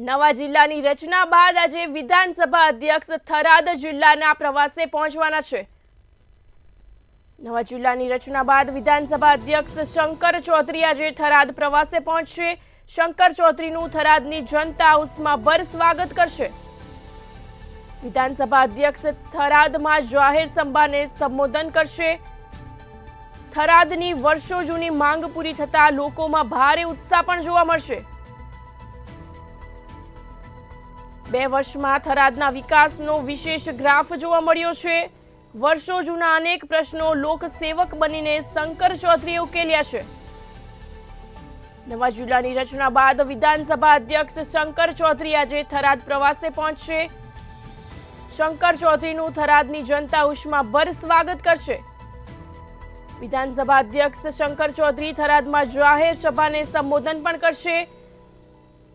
નવા જિલ્લાની રચના બાદ આજે વિધાનસભા અધ્યક્ષ થરાદ જિલ્લાના પ્રવાસે પહોંચવાના છે। નવા જિલ્લાની રચના બાદ વિધાનસભા અધ્યક્ષ શંકર ચૌધરી આજે થરાદ પ્રવાસે પહોંચશે। શંકર ચૌધરીનું થરાદની જનતા ઉષ્માભર સ્વાગત કરશે। વિધાનસભા અધ્યક્ષ થરાદમાં જાહેર સભાને સંબોધન કરશે। થરાદની વર્ષો જૂની માંગ પૂરી થતા લોકોમાં ભારે ઉત્સાહ પણ જોવા મળશે। 2 વર્ષમાં થરાદના વિકાસનો વિશેષ ગ્રાફ જોવા મળ્યો છે। વર્ષો જૂના અનેક પ્રશ્નો લોકસેવક બનીને શંકર ચૌધરીએ ઉકેલ્યા છે। નવા જિલ્લાની રચના બાદ વિધાનસભા અધ્યક્ષ શંકર ચૌધરી આજે થરાદ પ્રવાસે પહોંચશે। શંકર ચૌધરીનું થરાદની જનતા ઉષ્માભર સ્વાગત કરશે। વિધાનસભા અધ્યક્ષ શંકર ચૌધરી થરાદમાં જાહેર સભાને સંબોધન પણ કરશે।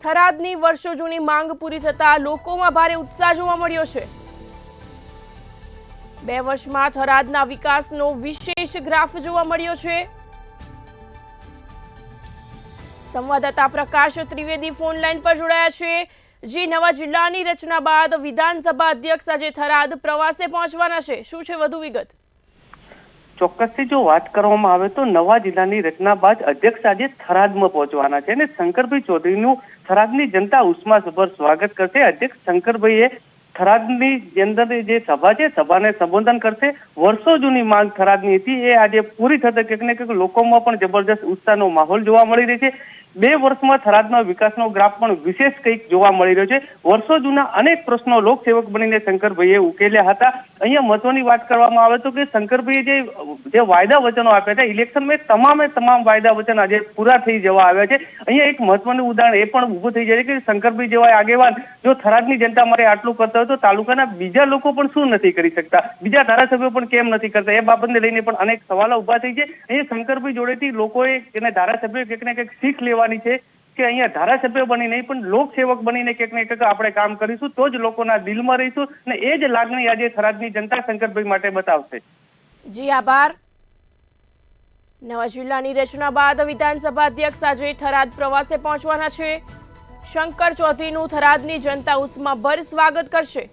થરાદની વર્ષો જૂની માંગ પૂરી થતા લોકોમાં ભારે ઉત્સાહ જોવા મળ્યો છે। 2 વર્ષમાં થરાદના વિકાસનો વિશેષ ગ્રાફ જોવા મળ્યો છે। સંવાદદાતા પ્રકાશ ત્રિવેદી ફોન લાઈન પર જોડાયા છે। જે નવા જિલ્લાની રચના બાદ વિધાનસભા અધ્યક્ષ આજે થરાદ પ્રવાસે પહોંચવાના છે, શું છે વધુ વિગત? ચોક્કસથી જો વાત કરવામાં આવે તો નવા જિલ્લાની રચના બાદ અધ્યક્ષ આજે થરાદમાં પહોંચવાના છે અને શંકરભાઈ ચૌધરીનું થરાદની જનતા ઉષ્માભર સ્વાગત કરશે। અધ્યક્ષ શંકરભાઈએ થરાદની અંદર જે સભા છે સભાને સંબોધન કરશે। વર્ષો જૂની માંગ થરાદની હતી એ આજે પૂરી થતા ક્યાંક ને ક્યાંક લોકોમાં પણ જબરજસ્ત ઉત્સાહનો માહોલ જોવા મળી રહ્યો છે। 2 વર્ષમાં થરાદના વિકાસનો ગ્રાફ પણ વિશેષ કંઈક જોવા મળી રહ્યો છે। વર્ષો જૂના અનેક પ્રશ્નો લોકસેવક બનીને શંકરભાઈએ ઉકેલ્યા હતા। અહીંયા મહત્વની વાત કરવામાં આવે તો કે શંકરભાઈએ જે વાયદા વચનો આપ્યા હતા ઇલેક્શનમાં તમામ વાયદા વચન આજે પૂરા થઈ જવા આવ્યા છે। અહીંયા એક મહત્વનું ઉદાહરણ એ પણ ઊભું થઈ જાય છે કે શંકરભાઈ જેવા આગેવાન જો થરાદની જનતા માટે આટલું કરતા હોય તો તાલુકાના બીજા લોકો પણ શું નથી કરી શકતા, બીજા ધારાસભ્યો પણ કેમ નથી કરતા, એ બાબતને લઈને પણ અનેક સવાલો ઉભા થઈ છે। અહીંયા શંકરભાઈ જોડેથી લોકોએ અને ધારાસભ્યો ક્યાંક ને ક્યાંક શીખ લેવાની છે કે અહીંયા ધારાસભ્ય બની નહીં પણ લોકસેવક બનીને ક્યાંક ને ક્યાંક આપણે કામ કરીશું તો જ લોકોના દિલમાં રહીશું અને એ જ લાગણી આજે થરાદની જનતા શંકરભાઈ માટે બતાવશે। જી આભાર। નવા જિલ્લાની રચના બાદ વિધાનસભા અધ્યક્ષ આજે થરાદ પ્રવાસે પહોંચવાના છે। શંકર ચૌધરીનું થરાદની જનતા ઉષ્માભર સ્વાગત કરશે।